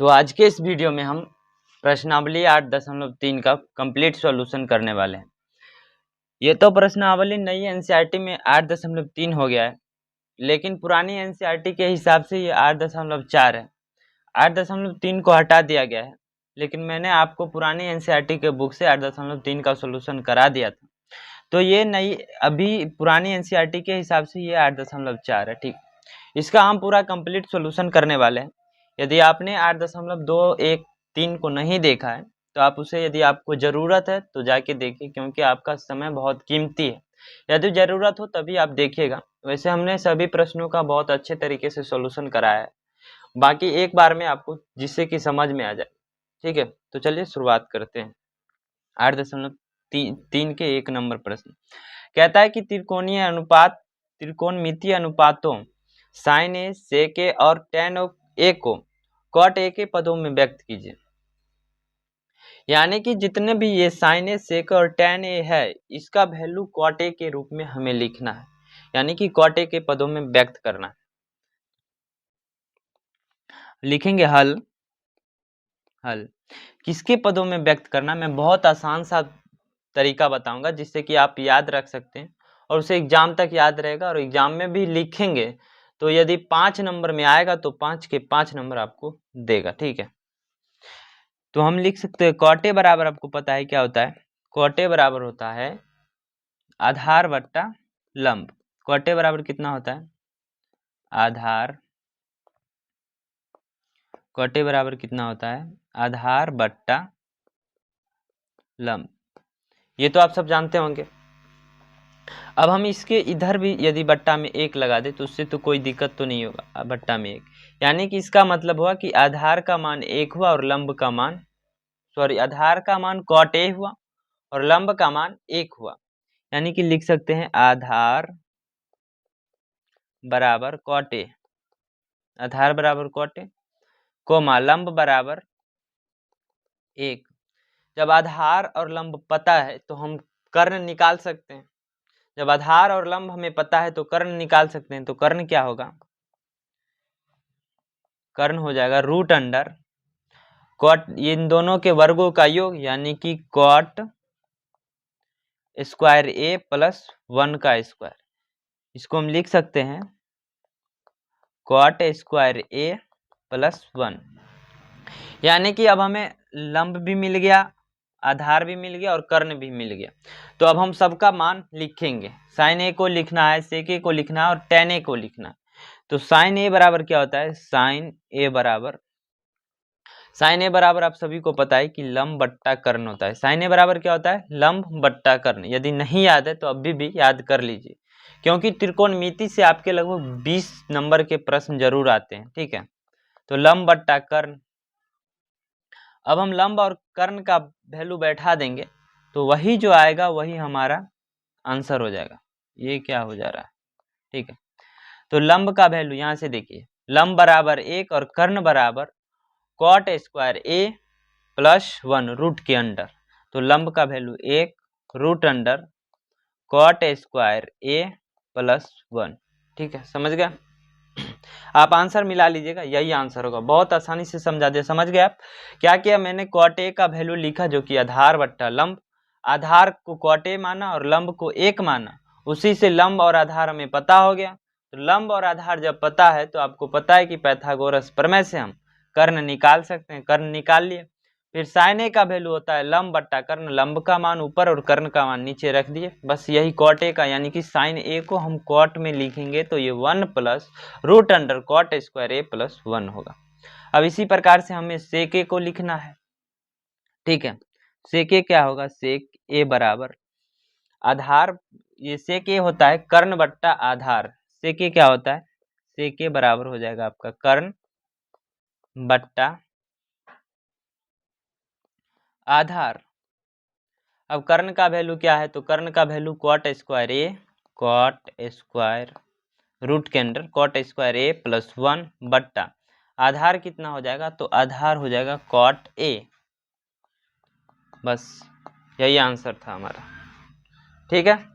तो आज के इस वीडियो में हम प्रश्नावली 8.3 का कंप्लीट सॉल्यूशन करने वाले हैं। ये तो प्रश्नावली नई एनसीईआरटी में 8.3 हो गया है, लेकिन पुरानी एनसीईआरटी के हिसाब से ये 8.4 है। 8.3 को हटा दिया गया है, लेकिन मैंने आपको पुरानी एनसीईआरटी के बुक से 8.3 का सॉल्यूशन करा दिया था। तो ये नई अभी पुरानी एनसीईआरटी के हिसाब से ये 8.4 है। ठीक, इसका हम पूरा कंप्लीट सॉल्यूशन करने वाले हैं। यदि आपने 8.213 को नहीं देखा है तो आप उसे, यदि आपको ज़रूरत है तो जाके देखिए, क्योंकि आपका समय बहुत कीमती है। यदि ज़रूरत हो तभी आप देखिएगा। वैसे हमने सभी प्रश्नों का बहुत अच्छे तरीके से सॉल्यूशन कराया है, बाकी एक बार में आपको, जिससे कि समझ में आ जाए। ठीक है, तो चलिए शुरुआत करते हैं। 8.3 के 1 नंबर प्रश्न कहता है कि त्रिकोणमितीय अनुपातों साइन ए, सेक ए और टेन ए को कॉट ए के पदों में व्यक्त कीजिए। यानी कि जितने भी ये साइन ए, सेक और टेन ए है, इसका वैल्यू कॉट ए के रूप में हमें लिखना है, यानी कि कॉट ए के पदों में व्यक्त करना है। लिखेंगे हल किसके पदों में व्यक्त करना, मैं बहुत आसान सा तरीका बताऊंगा जिससे कि आप याद रख सकते हैं और उसे एग्जाम तक याद रहेगा, और एग्जाम में भी लिखेंगे तो यदि 5 नंबर में आएगा तो 5 के 5 नंबर आपको देगा। ठीक है, तो हम लिख सकते हैं कॉट ए बराबर, आपको पता है क्या होता है, कॉट ए बराबर होता है आधार बट्टा लंब। कॉट ए बराबर कितना होता है, कॉट ए बराबर कितना होता है, आधार बट्टा लंब। ये तो आप सब जानते होंगे। अब हम इसके इधर भी यदि बट्टा में 1 लगा दे तो उससे तो कोई दिक्कत तो नहीं होगा, बट्टा में 1, यानी कि इसका मतलब हुआ कि आधार का मान 1 हुआ और लंब का मान, आधार का मान कॉट ए हुआ और लंब का मान 1 हुआ। यानी कि लिख सकते हैं आधार बराबर कॉट ए, आधार बराबर कॉट ए, कोमा लंब बराबर 1। जब आधार और लंब पता है तो हम कर्ण निकाल सकते हैं। जब आधार और लंब हमें पता है तो कर्ण निकाल सकते हैं। तो कर्ण क्या होगा, कर्ण हो जाएगा रूट अंडर कॉट, इन दोनों के वर्गों का योग, यानी कि कॉट स्क्वायर ए प्लस 1 का स्क्वायर। इसको हम लिख सकते हैं कॉट स्क्वायर ए प्लस 1। यानी कि अब हमें लंब भी मिल गया, आधार भी मिल गया और कर्ण भी मिल गया। तो अब हम सबका मान लिखेंगे। साइन ए को लिखना है, सेक ए को लिखना है और टेन ए को लिखना है। तो साइन ए बराबर क्या होता है, साइन ए बराबर आप सभी को पता है कि लंब बट्टा कर्ण होता है। साइन ए बराबर क्या होता है, लंब बट्टा कर्ण। यदि नहीं याद है तो अभी भी याद कर लीजिए, क्योंकि त्रिकोणमिति से आपके लगभग 20 नंबर के प्रश्न जरूर आते हैं। ठीक है, तो लंब बट्टा कर्ण। अब हम लंब और कर्ण का वैल्यू बैठा देंगे तो वही जो आएगा वही हमारा आंसर हो जाएगा। ये क्या हो जा रहा है, ठीक है। तो लंब का वैल्यू यहाँ से देखिए, लंब बराबर 1 और कर्ण बराबर cot square A plus 1 root के अंडर। तो लंब का value 1 root under cot square A plus 1। ठीक है, समझ गया। आप आंसर मिला लीजिएगा, यही आंसर होगा। बहुत आसानी से समझा दिया, समझ गए आप। क्या किया मैंने, कॉट ए का वैल्यू लिखा जो कि आधार बट्टा लंब, आधार को कॉट ए माना और लंब को 1 माना, उसी से लंब और आधार हमें पता हो गया। तो लंब और आधार जब पता है तो आपको पता है कि पाइथागोरस प्रमेय से हम कर्ण निकाल सकते हैं। कर्ण निकाल लिए। फिर साइन ए का वैल्यू होता है लंब बट्टा कर्ण, लंब का मान ऊपर और कर्ण का मान नीचे रख दिए। बस यही कॉट ए का, यानी कि साइन ए को हम कॉट में लिखेंगे तो ये 1 plus root under cot square A plus 1 होगा। अब इसी प्रकार से हमें सेक ए को लिखना है। ठीक है, सेक ए क्या होगा, सेक ए बराबर आधार, ये सेक ए होता है कर्ण बट्टा आधार। सेक ए क्या होता है, सेक ए बराबर हो जाएगा आपका कर्ण बट्टा आधार। अब कर्ण का वैल्यू क्या है, तो कर्ण का वैल्यू कॉट स्क्वायर ए, कॉट स्क्वायर रूट के under cot square A plus 1 बट्टा आधार कितना हो जाएगा, तो आधार हो जाएगा कॉट ए। बस यही आंसर था हमारा। ठीक है,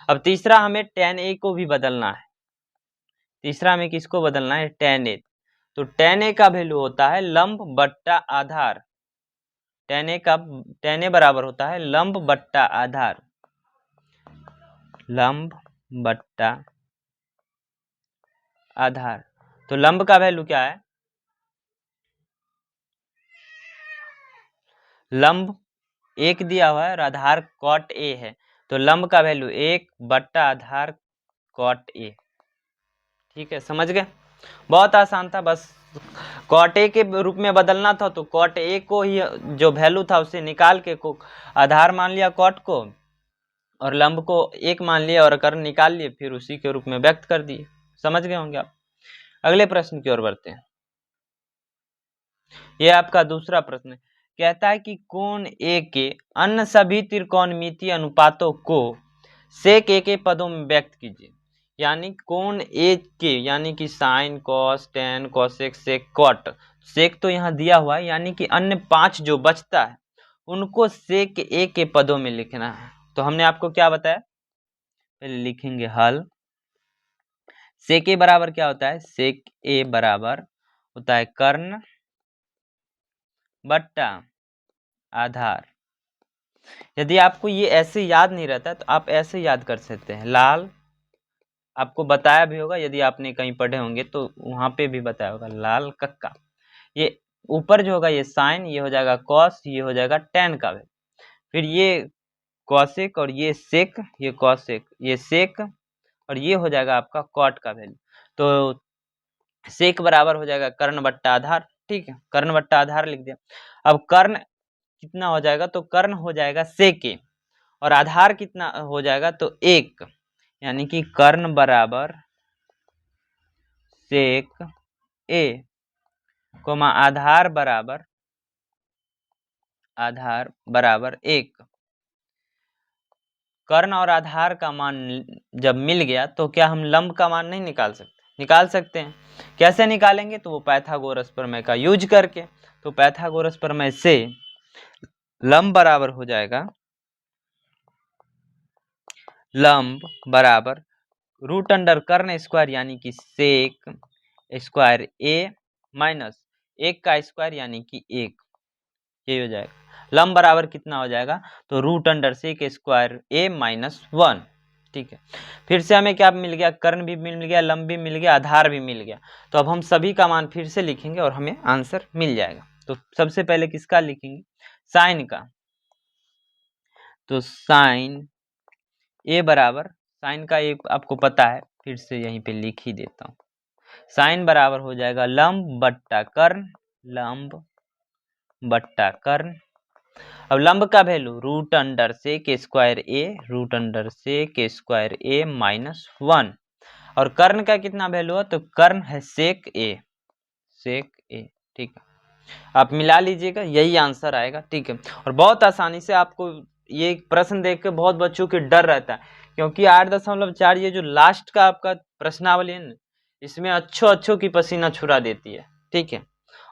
अब तीसरा हमें टेन ए को भी बदलना है। तीसरा हमें किसको बदलना है, टेन ए। तो tan a का वैल्यू होता है लंब बट्टा आधार। tan a बराबर होता है लंब बट्टा आधार, लंब बट्टा आधार। तो लंब का वैल्यू क्या है, लंब 1 दिया हुआ है और आधार cot a है, तो लंब का वैल्यू 1 बट्टा आधार cot a। ठीक है, समझ गए, बहुत आसान था, बस cot a के रूप में बदलना था, तो cot a को ही जो वैल्यू था उसे निकाल के को आधार मान लिया cot को, और लंब को 1 मान लिया और कर्ण निकाल लिए, फिर उसी के रूप में व्यक्त कर दिए। समझ गए होंगे आप। अगले प्रश्न की ओर बढ़ते हैं। ये आपका दूसरा प्रश्न कहता है कि कोण ए के अन्य सभी त्रिकोणमितीय अनुपातों को सेक ए के पदों में व्यक्त कीजिए। यानी कोण ए के, यानी कि साइन, कॉस, टेन, कोसेक, सेक, कॉट। सेक तो यहाँ दिया हुआ है, यानी कि अन्य 5 जो बचता है उनको सेक ए के पदों में लिखना है। तो हमने आपको क्या बताया, पहले लिखेंगे हल। सेक ए बराबर क्या होता है, सेक ए बराबर होता है कर्ण बट्टा आधार। यदि आपको ये ऐसे याद नहीं रहता तो आप ऐसे याद कर सकते हैं। लाल आपको बताया भी होगा, यदि आपने कहीं पढ़े होंगे तो वहां पे भी बताया होगा, लाल कक्का। ये ऊपर जो होगा ये साइन, ये हो जाएगा कॉस, ये हो जाएगा टेन का वैल्यू, फिर ये कॉसेक और ये सेक, ये कॉसेक, ये सेक, और ये हो जाएगा आपका कॉट का वैल्यू। तो सेक बराबर हो जाएगा कर्ण बट्टा आधार। ठीक है, कर्ण बट्टा आधार लिख दिया। अब कर्ण कितना हो जाएगा, तो कर्ण हो जाएगा सेक ए, और आधार कितना हो जाएगा, तो 1, यानी कि कर्ण बराबर सेक ए, कोमा आधार बराबर 1। कर्ण और आधार का मान जब मिल गया तो क्या हम लंब का मान नहीं निकाल सकते, निकाल सकते हैं। कैसे निकालेंगे, तो वो पाइथागोरस प्रमेय का यूज करके। तो पाइथागोरस प्रमेय से लंब बराबर हो जाएगा, लंब बराबर रूट अंडर कर्ण स्क्वायर, यानी कि सेक स्क्वायर ए माइनस 1 का स्क्वायर, यानी कि 1, ये हो जाएगा। लंब बराबर कितना हो जाएगा, तो root under sec square A minus 1। ठीक है, फिर से हमें क्या मिल गया, कर्ण भी मिल गया, लंब भी मिल गया, आधार भी मिल गया। तो अब हम सभी का मान फिर से लिखेंगे और हमें आंसर मिल जाएगा। तो सबसे पहले किसका लिखेंगे, साइन का। तो साइन ए बराबर, साइन का एक आपको पता है, फिर से यहीं पे लिख ही देता हूँ। साइन बराबर हो जाएगा लंब बट्टा कर्ण, लंब बट्टा कर्ण। अब लंब का value root under sec square A, root under sec square A minus 1, और कर्ण का कितना वैल्यू है, तो कर्ण है सेक ए, सेक ए। ठीक है, आप मिला लीजिएगा, यही आंसर आएगा। ठीक है, और बहुत आसानी से आपको ये प्रश्न देख के बहुत बच्चों के डर रहता है, क्योंकि 8.4 ये जो लास्ट का आपका प्रश्नावली है ना, इसमें अच्छों की पसीना छुड़ा देती है। ठीक है,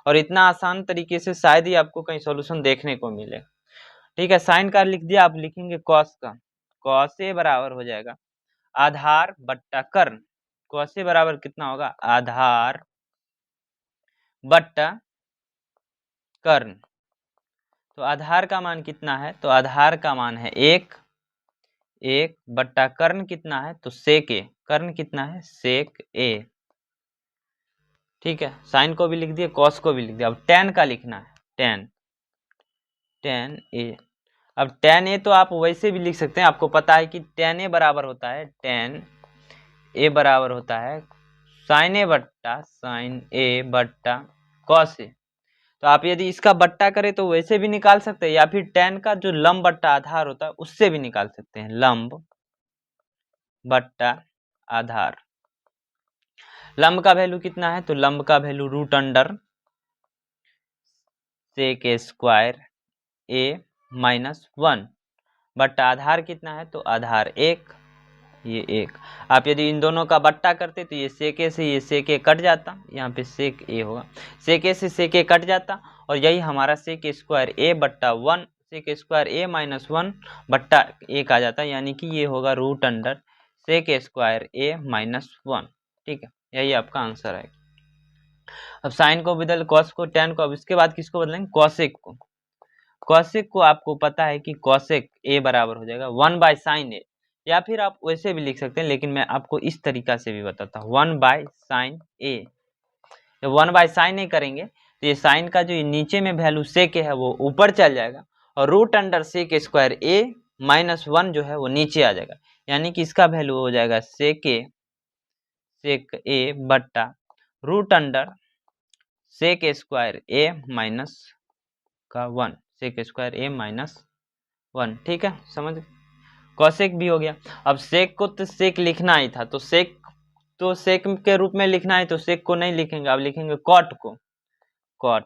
और इतना आसान तरीके से शायद ही आपको कहीं सॉल्यूशन देखने को मिले। ठीक है, साइन का लिख दिया, आप लिखेंगे कॉस का। कॉस ए बराबर हो जाएगा आधार बट्टा कर्ण। कॉस ए बराबर कितना होगा, आधार बट्टा कर्ण। तो आधार का मान कितना है, तो आधार का मान है 1 बट्टा कर्ण कितना है, तो सेक ए, कर्ण कितना है, सेक ए। ठीक है, साइन को भी लिख दिया, कॉस को भी लिख दिया। अब टेन का लिखना है, टेन ए। अब टेन ए तो आप वैसे भी लिख सकते हैं, आपको पता है कि टेन ए बराबर होता है, टेन ए बराबर होता है साइन ए बट्टा कॉस ए। तो आप यदि इसका बट्टा करें तो वैसे भी निकाल सकते हैं, या फिर टेन का जो लंब बट्टा आधार होता है उससे भी निकाल सकते हैं, लंब बट्टा आधार। लंब का वैल्यू कितना है, तो लंब का value root under sec square A minus 1 बट्टा आधार कितना है, तो आधार 1, ये 1। आप यदि इन दोनों का बट्टा करते तो ये सेके से ये सेके कट जाता, यहाँ पे सेक ए होगा, सेके से सेके कट जाता, और यही हमारा सेक स्क्वायर ए बट्टा 1, सेक स्क्वायर ए माइनस 1 बट्टा 1 आ जाता, यानी कि ये होगा root under sec square A minus 1। ठीक है, यही आपका आंसर है। अब साइन को बदल कॉस को टैन को, अब इसके बाद किसको बदलेंगे, कॉसेक को। कॉसेक को आपको पता है कि कॉसेक ए बराबर हो जाएगा 1/sin ए, या फिर आप वैसे भी लिख सकते हैं, लेकिन मैं आपको इस तरीका से भी बताता हूँ 1/sin ए। जब 1/sin ए करेंगे तो ये साइन का जो नीचे में वैल्यू सेक है वो ऊपर चल जाएगा, और root under sec square A -1 जो है वो नीचे आ जाएगा, यानी कि इसका वैल्यू हो जाएगा सेक ए बट्टा root under sec square A minus का 1, सेक स्क्वायर ए -1। ठीक है, समझ। कॉसेक भी हो गया। अब सेक को तो सेक लिखना ही था, तो सेक के रूप में लिखना है, तो सेक को नहीं लिखेंगे, अब लिखेंगे कॉट को। कॉट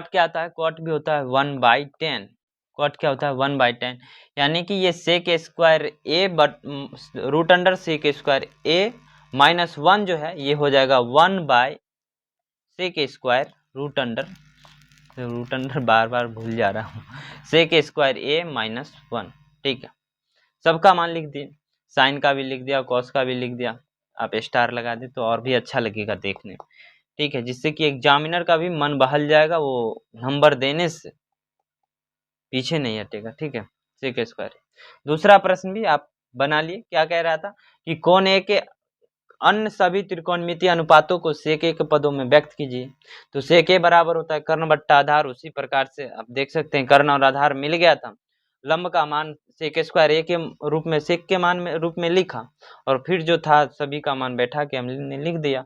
क्या होता है, कॉट भी होता है 1/10। कॉट क्या होता है 1/10, यानी कि ये sec square A but root under sec square A -1 जो है ये हो जाएगा 1/सेक स्क्वायर रूट अंडर बार बार भूल जा रहा हूँ, सेक स्क्वायर ए -1। ठीक है, सबका मान लिख दिए, साइन का भी लिख दिया, कॉस का भी लिख दिया, आप स्टार लगा दे तो और भी अच्छा लगेगा देखने में। ठीक है, जिससे कि एग्जामिनर का भी मन बहल जाएगा, वो नंबर देने से पीछे नहीं हटेगा। ठीक है, सेक स्क्वायर। दूसरा प्रश्न भी आप बना लिए, क्या कह रहा था कि कोण ए के अन्य सभी त्रिकोणमितीय अनुपातों को सेक ए के पदों में व्यक्त कीजिए। तो सेक ए बराबर होता है कर्ण बट्टा आधार, उसी प्रकार से आप देख सकते हैं कर्ण और आधार मिल गया था, लंब का मान सेक स्क्वायर ए के रूप में, सेक के मान में रूप में लिखा, और फिर जो था सभी का मान बैठा के हमने लिख दिया।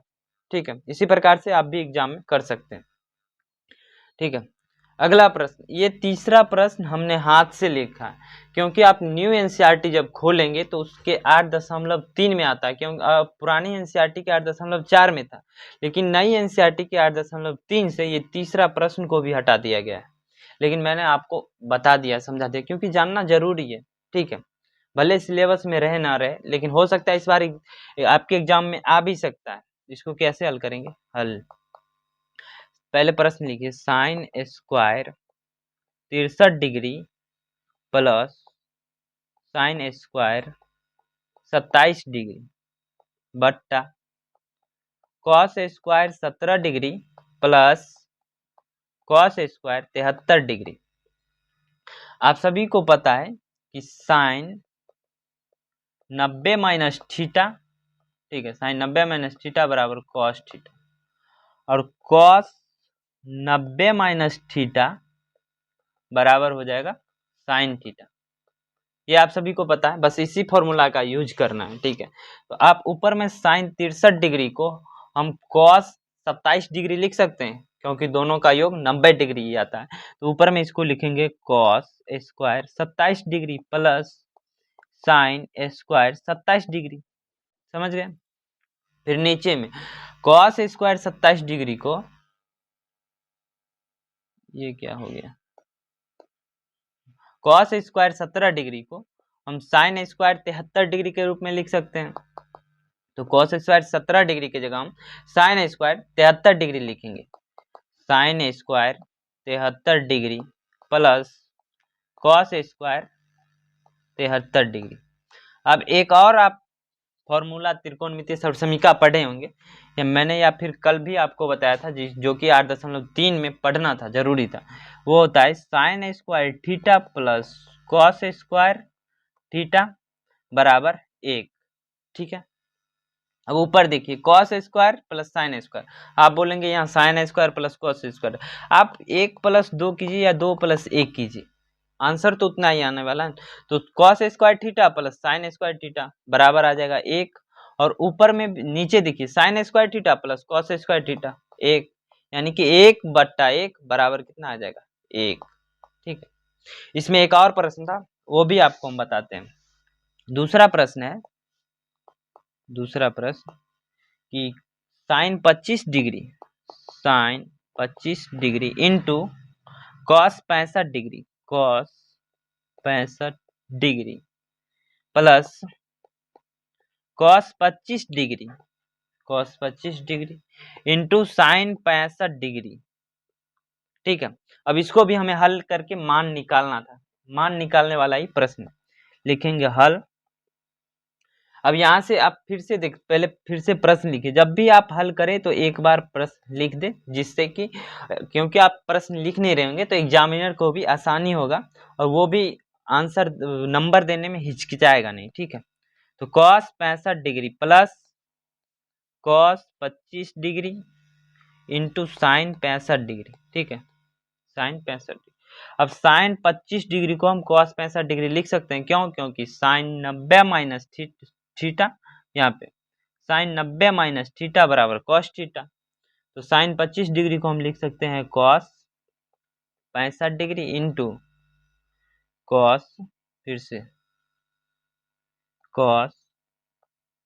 ठीक है, इसी प्रकार से आप भी एग्जाम में कर सकते हैं। ठीक है, अगला प्रश्न, ये तीसरा प्रश्न हमने हाथ से लिखा है, क्योंकि आप न्यू एनसीईआरटी जब खोलेंगे तो उसके 8.3 में आता है, क्योंकि पुरानी एनसीईआरटी के 8.4 में था, लेकिन नई एनसीईआरटी के 8.3 से ये तीसरा प्रश्न को भी हटा दिया गया है। लेकिन मैंने आपको बता दिया, समझा दिया, क्योंकि जानना जरूरी है। ठीक है, भले सिलेबस में रहे ना रहे, लेकिन हो सकता है इस बार आपके एग्जाम में आ भी सकता है। इसको कैसे हल करेंगे, हल पहले प्रश्न लिखिए, sine square 63 degree plus sine square 27 degree बट्टा cos square 17 degree plus cos square 73 degree. आप सभी को पता है कि साइन 90 माइनस थीटा, ठीक है, साइन 90 माइनस थीटा बराबर कॉस थीटा, और कॉस 90 माइनस थीटा बराबर हो जाएगा साइन थीटा। ये आप सभी को पता है, बस इसी फॉर्मूला का यूज करना है। ठीक है, तो आप ऊपर में साइन 63 डिग्री को हम कॉस 27 डिग्री लिख सकते हैं, क्योंकि दोनों का योग 90 डिग्री ही आता है, तो ऊपर में इसको लिखेंगे cos square 27 degree plus sine square 27 degree. समझ गए। फिर नीचे में कॉस स्क्वायर 27 डिग्री को, ये क्या हो गया, कॉस स्क्वायर 17 डिग्री को हम साइन स्क्वायर 73 डिग्री के रूप में लिख सकते हैं। तो कॉस स्क्वायर 17 डिग्री की जगह हम साइन स्क्वायर 73 डिग्री लिखेंगे, sine square 73 degree plus cos square 73 degree. अब एक और आप फॉर्मूला त्रिकोणमितीय सर्वसमीका पढ़े होंगे, या मैंने या फिर कल भी आपको बताया था, जो कि 8.3 में पढ़ना था, जरूरी था, वो होता है sign square theta plus cos square theta बराबर 1। ठीक है, अब ऊपर देखिए cos square plus sine square, आप बोलेंगे यहाँ sine square plus cos square, आप 1+2 कीजिए या 2+1 कीजिए, आंसर तो उतना ही आने वाला है। तो cos square theta plus sine square theta बराबर आ जाएगा 1, और ऊपर में नीचे देखिए sign square theta plus cos square theta 1, यानी कि 1/1 बराबर कितना आ जाएगा 1। ठीक है, इसमें एक और प्रश्न था, वो भी आपको हम बताते हैं। दूसरा प्रश्न है, दूसरा प्रश्न कि sine 25 degree into cos 65 degree, cos 65 degree plus cos 25 degree, cos 25 degree into sine 65 degree. ठीक है, अब इसको भी हमें हल करके मान निकालना था, मान निकालने वाला ही प्रश्न लिखेंगे हल। अब यहाँ से आप फिर से देख, पहले फिर से प्रश्न लिखिए। जब भी आप हल करें तो एक बार प्रश्न लिख दें, जिससे कि क्योंकि आप प्रश्न लिख नहीं रहे होंगे तो एग्जामिनर को भी आसानी होगा और वो भी आंसर नंबर देने में हिचकिचाएगा नहीं। ठीक है, तो cos 65 degree plus cos 25 degree into sine 65 degree. ठीक है, साइन 65 डिग्री। अब साइन 25 डिग्री को हम cos 65 डिग्री लिख सकते हैं। क्यों? क्योंकि साइन 90 माइनस थीटा, यहाँ पे साइन 90 माइनस थीटा बराबर cos थीटा। तो साइन 25 डिग्री को हम लिख सकते हैं cos 65 डिग्री इंटू cos, फिर से cos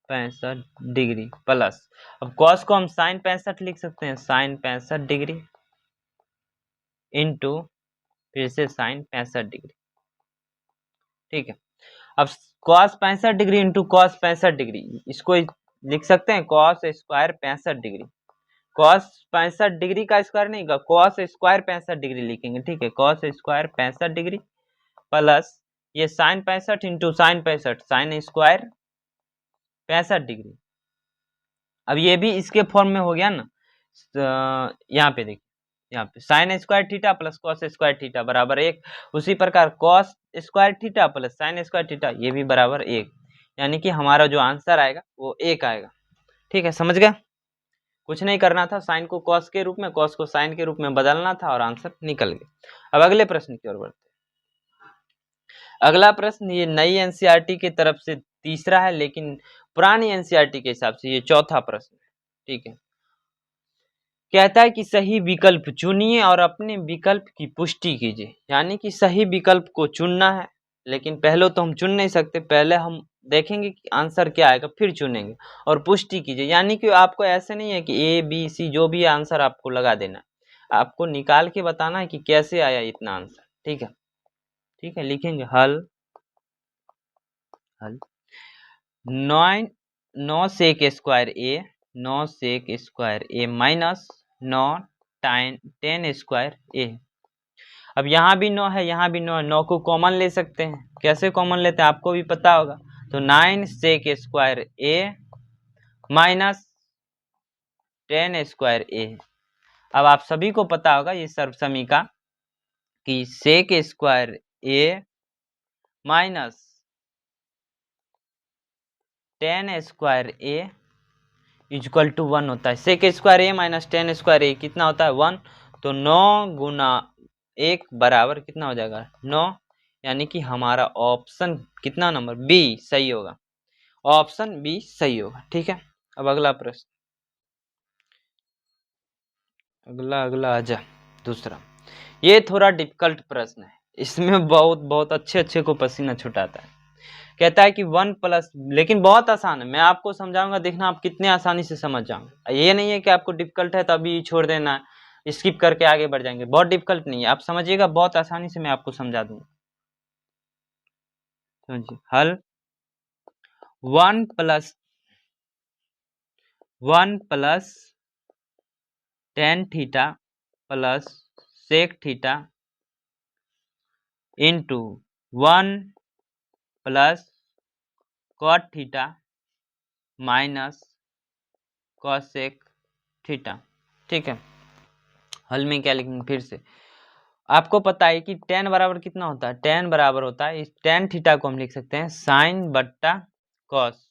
65 डिग्री प्लस, अब cos को हम साइन 65 लिख सकते हैं, साइन 65 डिग्री इंटू फिर से साइन 65 डिग्री। ठीक है, अब cos 65 degree into cos 65 degree, इसको लिख सकते हैं cos square 65 degree. cos 65 degree का स्क्वायर नहीं होगा, cos स्क्वायर 65 डिग्री लिखेंगे। ठीक है, cos स्क्वायर 65 डिग्री प्लस ये sine 65 into sine 65, sine square 65 degree. अब ये भी इसके फॉर्म में हो गया ना, यहाँ पे देखिए, यहाँ पे sign square theta plus cos square theta बराबर 1। उसी प्रकार cos square theta plus sine square theta ये भी बराबर 1, यानी कि हमारा जो आंसर आएगा वो 1 आएगा। ठीक है, समझ गए? कुछ नहीं करना था, साइन को कॉस के रूप में, कॉस को साइन के रूप में बदलना था और आंसर निकल गया। अब अगले प्रश्न की ओर बढ़ते हैं। अगला प्रश्न ये नई एनसीईआरटी की तरफ से तीसरा है, लेकिन पुरानी एनसीईआरटी के हिसाब से ये चौथा प्रश्न है। ठीक है, कहता है कि सही विकल्प चुनिए और अपने विकल्प की पुष्टि कीजिए। यानी कि सही विकल्प को चुनना है, लेकिन पहले तो हम चुन नहीं सकते, पहले हम देखेंगे कि आंसर क्या आएगा फिर चुनेंगे और पुष्टि कीजिए। यानी कि आपको ऐसे नहीं है कि ए बी सी जो भी आंसर आपको लगा देना है, आपको निकाल के बताना है कि कैसे आया इतना आंसर। ठीक है, ठीक है, लिखेंगे हल 9 sec square A, 9 sec square A minus 9 10 square A. अब यहाँ भी 9 है, यहाँ भी 9 है, 9 को कॉमन ले सकते हैं। कैसे कॉमन लेते हैं आपको भी पता होगा, तो 9 sec square A minus 10 square A. अब आप सभी को पता होगा ये सर्वसमीका कि sec square A minus 10 square A equal to 1 होता है। Sec square A minus 10 square A कितना होता है? 1। तो 9 गुना 1 बराबर कितना हो जाएगा? 9। यानी कि हमारा ऑप्शन कितना नंबर बी सही होगा, ऑप्शन बी सही होगा। ठीक है, अब अगला प्रश्न, अगला आजा दूसरा। ये थोड़ा डिफिकल्ट प्रश्न है, इसमें बहुत अच्छे को पसीना छुटाता है। कहता है कि 1 प्लस, लेकिन बहुत आसान है, मैं आपको समझाऊंगा, देखना आप कितने आसानी से समझ जाओगे। ये नहीं है कि आपको डिफिकल्ट है तो अभी छोड़ देना है, स्किप करके आगे बढ़ जाएंगे। बहुत डिफिकल्ट नहीं है, आप समझिएगा, बहुत आसानी से मैं आपको समझा दूंगा। समझिए, हल 1 plus tan theta plus sec theta into 1 plus cot theta minus cosec theta. ठीक है, हल में क्या लिखेंगे फिर से, आपको पता है कि tan बराबर कितना होता है? tan बराबर होता है, इस tan थीटा को हम लिख सकते हैं साइन बट्टा कॉस।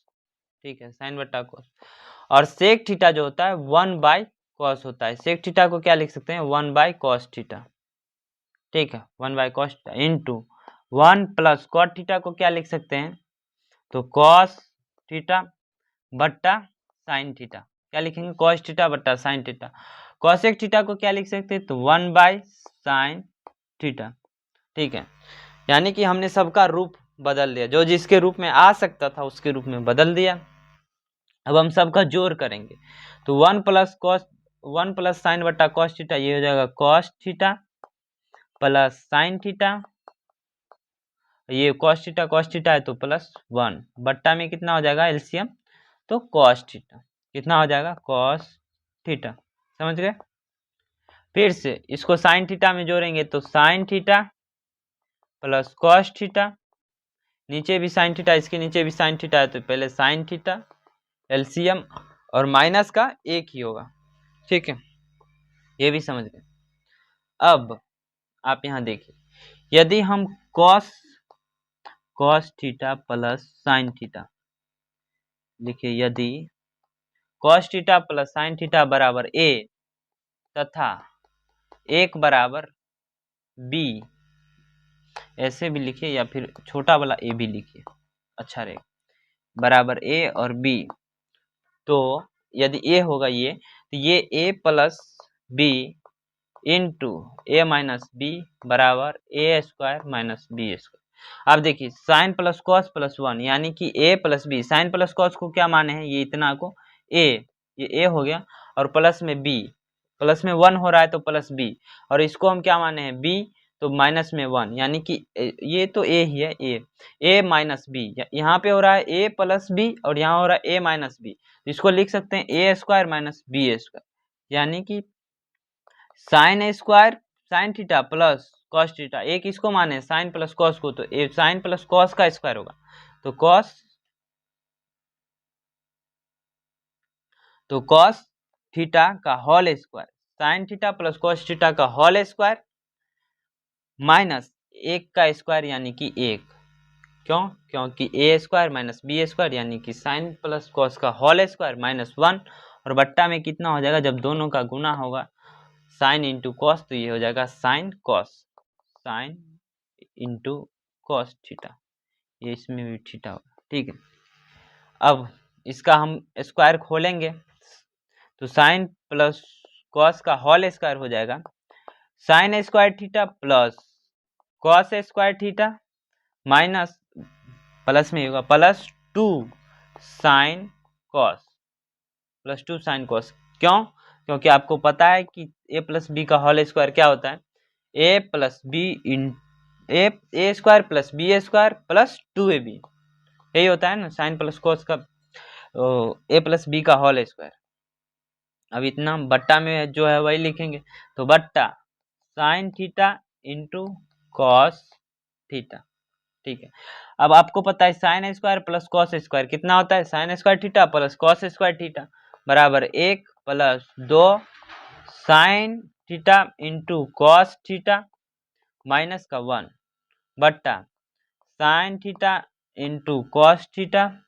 ठीक है, साइन बट्टा कॉस। और सेक थीटा जो होता है 1 बाई कॉस होता है, सेक थीटा को क्या लिख सकते हैं? 1 बाई कॉस थीटा। ठीक है, 1 by cos theta into 1 plus cot theta को क्या लिख सकते हैं? तो कॉस थीटा बट्टा साइन थीटा। क्या लिखेंगे? कॉस थीटा बट्टा साइन थीटा। कॉसेक थीटा को क्या लिख सकते हैं? तो 1 बाई साइन थीटा। ठीक है, यानी कि हमने सबका रूप बदल दिया, जो जिसके रूप में आ सकता था उसके रूप में बदल दिया। अब हम सबका जोड़ करेंगे, तो 1 प्लस साइन बट्टा कॉस थीटा, ये हो जाएगा cos theta plus sign theta, ये कॉस थीटा है तो प्लस 1 बट्टा में कितना हो जाएगा एलसीएम? तो कॉस थीटा कितना हो जाएगा? Cos theta. समझ गए? फिर से इसको साइन थीटा में जोड़ेंगे तो sine theta plus cos theta नीचे भी साइन थीटा, इसके नीचे भी साइन थीटा है, तो पहले साइन थीटा एलसीएम और माइनस का एक ही होगा। ठीक है, ये भी समझ गए। अब आप यहाँ देखिए, यदि हम cos theta plus sine theta लिखिए, यदि cos theta plus sine theta बराबर ए तथा एक बराबर बी, ऐसे भी लिखिए या फिर छोटा वाला ए भी लिखिए, अच्छा रहेगा, बराबर ए और बी, तो यदि ए होगा ये, तो ये A plus B into A minus B बराबर A square minus B square. अब देखिए sine plus cos plus one, यानी कि A plus B, sine plus cos को क्या माने हैं, ये इतना को ए, ये ए हो गया, और प्लस में बी, प्लस में वन हो रहा है तो प्लस बी, और इसको हम क्या माने हैं बी, तो माइनस में वन, यानी कि ये तो ए ही है, ए माइनस बी, यहाँ पे हो रहा है ए प्लस बी और यहाँ हो रहा है ए माइनस बी, इसको लिख सकते हैं A square minus B square, यानी कि sine square sine theta plus cos theta, एक इसको माने साइन प्लस कॉस को, तो ए साइन प्लस कॉस का स्क्वायर होगा, तो कॉस थीटा का whole square, sine theta plus cos theta का होल स्क्वायर माइनस एक का स्क्वायर, यानी कि एक, क्यों, क्योंकि A square minus B square, यानी कि साइन प्लस कॉस का होल स्क्वायर माइनस वन, और बट्टा में कितना हो जाएगा, जब दोनों का गुना होगा साइन इंटू कॉस, तो ये हो जाएगा sine cos, sine into cos theta, ये इसमें भी थीटा होगा। ठीक है, अब इसका हम स्क्वायर खोलेंगे, तो साइन प्लस कॉस का होल स्क्वायर हो जाएगा sine square theta plus cos square theta minus, plus में होगा plus two sine cos, plus two sine cos, क्यों, क्योंकि आपको पता है कि ए प्लस बी का होल स्क्वायर क्या होता है, ए प्लस बी इन A square plus B square plus two A B, यही होता है ना साइन प्लस कॉस का ए प्लस बी का होल स्क्वायर। अब इतना बट्टा में जो है वही लिखेंगे, तो बट्टा sine theta into cos theta. ठीक है, अब आपको पता है sine square plus cos square कितना होता है, sign square theta plus cos square theta बराबर एक प्लस दो sign theta into cos theta minus का वन बट्टा sine theta into cos theta.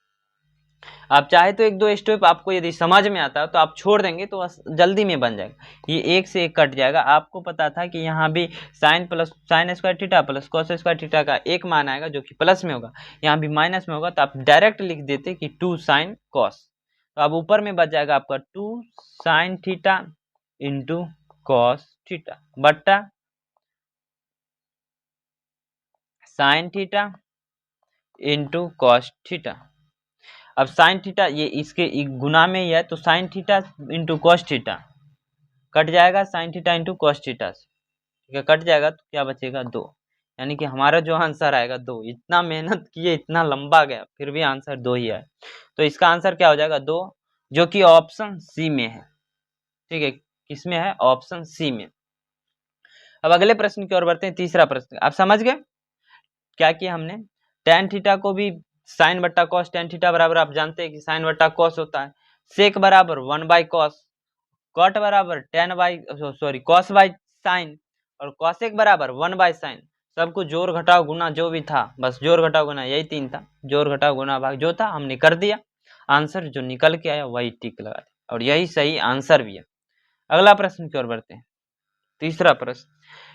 आप चाहे तो एक दो स्टेप आपको यदि समझ में आता है तो आप छोड़ देंगे तो जल्दी में बन जाएगा, ये एक से एक कट जाएगा। आपको पता था कि यहाँ भी sign square theta plus cos square theta का एक मान आएगा जो कि प्लस में होगा, यहाँ भी माइनस में होगा, तो आप डायरेक्ट लिख देते कि टू साइन कॉस, तो अब ऊपर में बच जाएगा आपका two sine theta into cos theta बट्टा sine theta into cos theta. अब साइन थीटा ये इसके गुना में ही है, तो sine theta into cos theta cut जाएगा, sine theta into cos theta से, ठीक है, कट जाएगा, तो क्या बचेगा दो, यानी कि हमारा जो आंसर आएगा दो। इतना मेहनत किए, इतना लंबा गया, फिर भी आंसर दो ही आए, तो इसका आंसर क्या हो जाएगा दो, जो कि ऑप्शन सी में है। ठीक है, किसमें है, ऑप्शन सी में। अब अगले प्रश्न की ओर बढ़ते हैं, तीसरा प्रश्न। आप समझ गए क्या किया हमने, टेन थीटा को भी साइन बट्टा कॉस, टेन थीटा बराबर आप जानते हैं कि साइन बट्टा कॉस होता है, सेक बराबर वन बाई कॉस, कॉट बराबर ten by cos by sine, और कॉसेक बराबर वन बाई साइन। सबको जोड़ घटाओ गुना जो भी था, बस जोड़ घटाओ गुना यही तीन था, जोड़ घटाओ गुना भाग जो था हमने कर दिया, आंसर जो निकल के आया वही टिक लगा दिया, और यही सही आंसर भी है। अगला प्रश्न की ओर बढ़ते हैं, तीसरा प्रश्न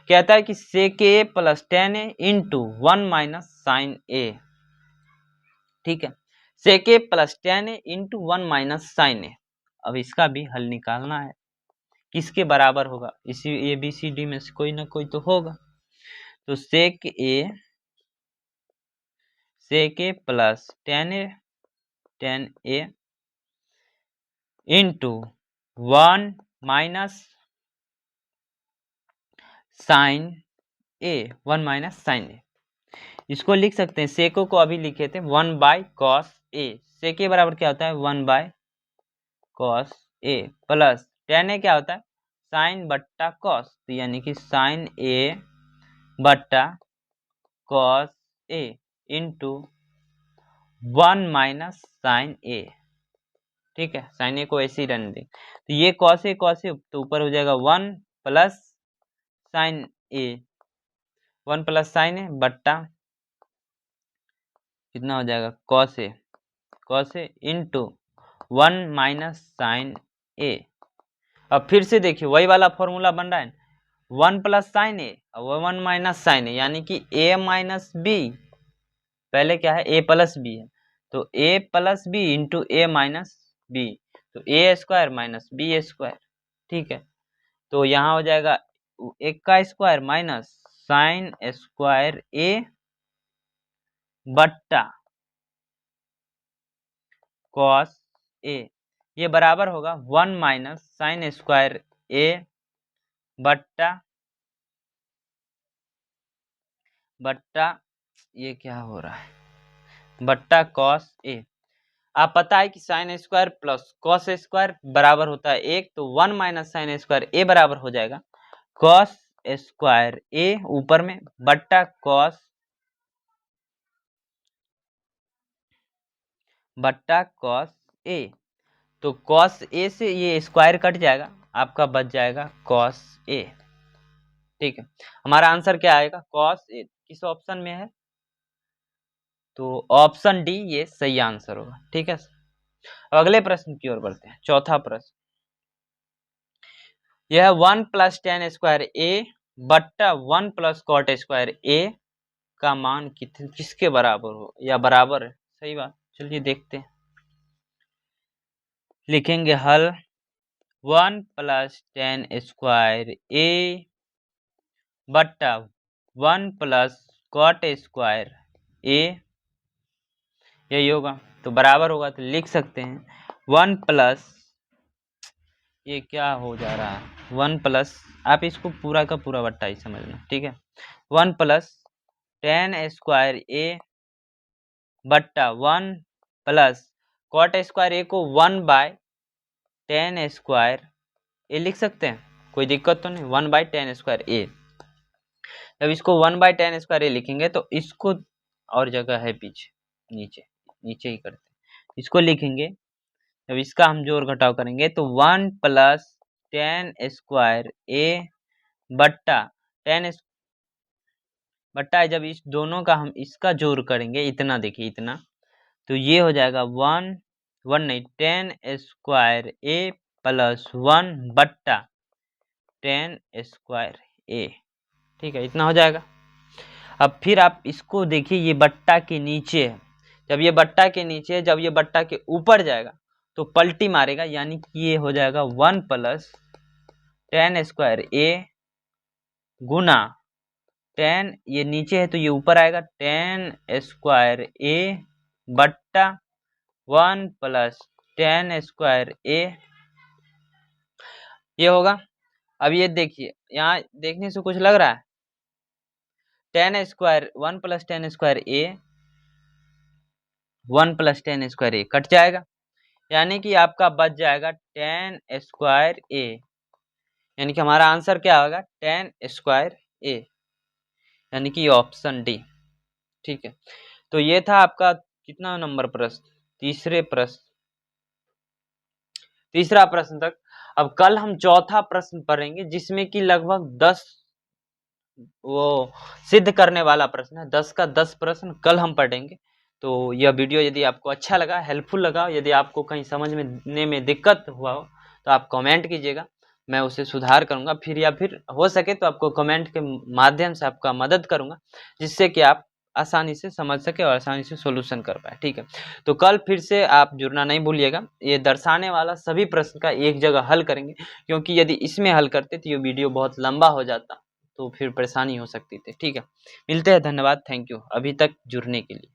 कहता है कि सेक ए प्लस टेन ए इंटू वन माइनस साइन ए। ठीक है, सेक ए प्लस टेन ए इंटू वन माइनस साइन ए। अब इसका भी हल निकालना है, किसके बराबर होगा, इसी ए बी सी डी में से कोई ना कोई तो होगा, तो सेक ए प्लस टेन ए इंटू वन माइनस साइन ए, वन माइनस साइन ए, इसको लिख सकते हैं, सेको को अभी लिखे थे वन बाय कॉस ए, सेके बराबर क्या होता है one by cos A, plus tan A क्या होता है साइन बट्टा कॉस, तो यानी कि साइन ए बट्टा cos A into 1 minus sign ए। ठीक है, साइन ए को ऐसे ही रहने दें। तो ये कॉस ए तो ऊपर हो जाएगा 1 प्लस साइन ए, 1 प्लस साइन ए बट्टा कितना हो जाएगा cos A into 1 minus sign ए। अब फिर से देखिए वही वाला फॉर्मूला बन रहा है, 1 प्लस साइन ए और 1 माइनस साइन ए, यानी कि ए माइनस बी, पहले क्या है ए प्लस बी है, तो ए plus B into A minus B, तो ए स्क्वायर माइनस बी स्क्वायर। ठीक है, तो यहाँ हो जाएगा 1 का स्क्वायर माइनस साइन स्क्वायर ए बट्टा कॉस ए, ये बराबर होगा 1 माइनस साइन स्क्वायर ए बट्टा ये क्या हो रहा है बट्टा कॉस ए। आप पता है कि sine square plus cos square बराबर होता है 1, तो 1 माइनस साइन स्क्वायर ए बराबर हो जाएगा कॉस स्क्वायर ए ऊपर में बट्टा कॉस ए। तो कॉस ए से ये स्क्वायर कट जाएगा, आपका बच जाएगा कॉस ए। ठीक है, हमारा आंसर क्या आएगा कॉस ए, किस ऑप्शन में है, तो ऑप्शन डी ये सही आंसर होगा। ठीक है, अब अगले प्रश्न की ओर बढ़ते हैं। चौथा प्रश्न, यह 1 प्लस टेन स्क्वायर ए बट्टा 1 प्लस कॉट स्क्वायर ए का मान किसके बराबर हो या बराबर है। सही बात, चलिए देखते हैं। लिखेंगे हल 1 प्लस टेन स्क्वायर ए बट्टा 1 प्लस कॉट स्क्वायर ए, यही होगा, तो बराबर होगा, तो लिख सकते हैं 1 प्लस, ये क्या हो जा रहा है 1 प्लस, आप इसको पूरा का पूरा बट्टा ही समझना। ठीक है, 1 प्लस टेन स्क्वायर ए बट्टा 1 प्लस कॉट स्क्वायर ए को 1 बाय टेन स्क्वायर ए लिख सकते हैं, कोई दिक्कत तो नहीं, 1 बाय टेन स्क्वायर ए। जब इसको 1 बाय टेन स्क्वायर ए लिखेंगे तो इसको, और जगह है पीछे, नीचे ही करते हैं, इसको लिखेंगे, जब इसका हम जोड़ घटाव करेंगे तो 1 प्लस टेन स्क्वायर ए बट्टा बट्टा, जब इस दोनों का हम इसका जोड़ करेंगे, इतना देखिए इतना, तो ये हो जाएगा 1 नहीं टेन स्क्वायर ए प्लस 1 बट्टा टेन स्क्वायर ए। ठीक है, इतना हो जाएगा। अब फिर आप इसको देखिए, ये बट्टा के नीचे है, जब ये बट्टा के नीचे है, जब ये बट्टा के ऊपर जाएगा तो पलटी मारेगा, यानी कि ये हो जाएगा 1 प्लस टेन स्क्वायर ए गुना टेन, ये नीचे है तो ये ऊपर आएगा, टेन स्क्वायर ए बट्टा 1 प्लस टेन स्क्वायर ए, ये होगा। अब ये देखिए, यहाँ देखने से कुछ लग रहा है, tan square 1 plus tan square A 1 plus tan square A cut जाएगा, यानी कि आपका बच जाएगा टेन स्क्वायर ए, यानी कि हमारा आंसर क्या होगा टेन स्क्वायर ए, यानी कि ऑप्शन डी। ठीक है, तो ये था आपका कितना नंबर प्रश्न, तीसरा प्रश्न तक। अब कल हम चौथा प्रश्न पढ़ेंगे, जिसमें कि लगभग 10 वो सिद्ध करने वाला प्रश्न है, 10 का 10 प्रश्न कल हम पढ़ेंगे। तो यह वीडियो यदि आपको अच्छा लगा, हेल्पफुल लगा, यदि आपको कहीं समझने में दिक्कत हुआ हो तो आप कमेंट कीजिएगा, मैं उसे सुधार करूंगा, फिर या फिर हो सके तो आपको कमेंट के माध्यम से आपका मदद करूंगा, जिससे कि आप आसानी से समझ सके और आसानी से सॉल्यूशन कर पाए। ठीक है, तो कल फिर से आप जुड़ना नहीं भूलिएगा, ये दर्शाने वाला सभी प्रश्न का एक जगह हल करेंगे, क्योंकि यदि इसमें हल करते तो ये वीडियो बहुत लंबा हो जाता, तो फिर परेशानी हो सकती थी। ठीक है, मिलते हैं, धन्यवाद, थैंक यू अभी तक जुड़ने के लिए।